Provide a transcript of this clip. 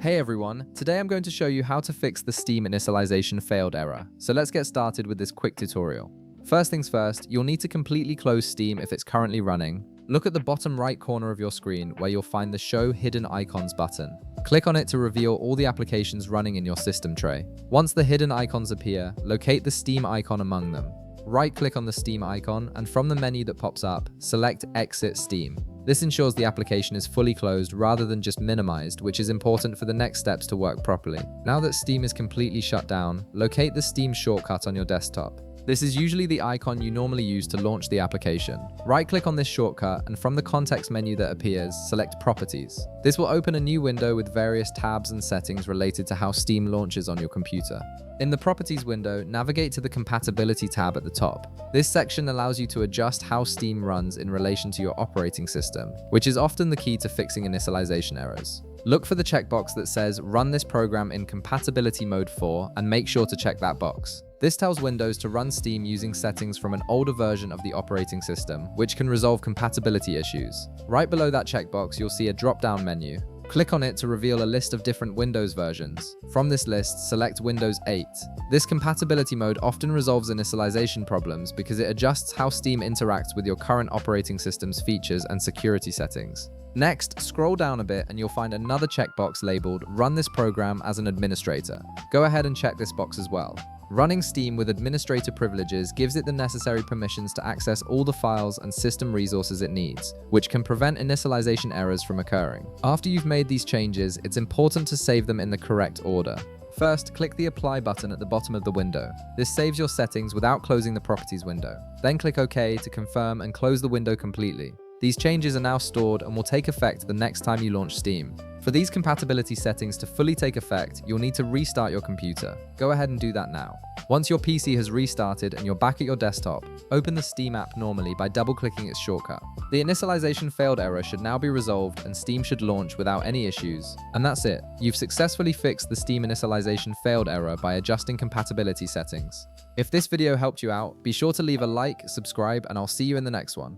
Hey everyone, today I'm going to show you how to fix the Steam initialization failed error. So let's get started with this quick tutorial. First things first, you'll need to completely close Steam if it's currently running. Look at the bottom right corner of your screen where you'll find the Show Hidden Icons button. Click on it to reveal all the applications running in your system tray. Once the hidden icons appear, locate the Steam icon among them. Right-click on the Steam icon, and from the menu that pops up, select Exit Steam. This ensures the application is fully closed rather than just minimized, which is important for the next steps to work properly. Now that Steam is completely shut down, locate the Steam shortcut on your desktop. This is usually the icon you normally use to launch the application. Right-click on this shortcut, and from the context menu that appears, select Properties. This will open a new window with various tabs and settings related to how Steam launches on your computer. In the Properties window, navigate to the Compatibility tab at the top. This section allows you to adjust how Steam runs in relation to your operating system, which is often the key to fixing initialization errors. Look for the checkbox that says Run this program in Compatibility Mode 4 and make sure to check that box. This tells Windows to run Steam using settings from an older version of the operating system, which can resolve compatibility issues. Right below that checkbox, you'll see a drop-down menu. Click on it to reveal a list of different Windows versions. From this list, select Windows 8. This compatibility mode often resolves initialization problems because it adjusts how Steam interacts with your current operating system's features and security settings. Next, scroll down a bit and you'll find another checkbox labeled Run this program as an administrator. Go ahead and check this box as well. Running Steam with administrator privileges gives it the necessary permissions to access all the files and system resources it needs, which can prevent initialization errors from occurring. After you've made these changes, it's important to save them in the correct order. First, click the Apply button at the bottom of the window. This saves your settings without closing the Properties window. Then click OK to confirm and close the window completely. These changes are now stored and will take effect the next time you launch Steam. For these compatibility settings to fully take effect, you'll need to restart your computer. Go ahead and do that now. Once your PC has restarted and you're back at your desktop, open the Steam app normally by double-clicking its shortcut. The initialization failed error should now be resolved and Steam should launch without any issues. And that's it. You've successfully fixed the Steam initialization failed error by adjusting compatibility settings. If this video helped you out, be sure to leave a like, subscribe, and I'll see you in the next one.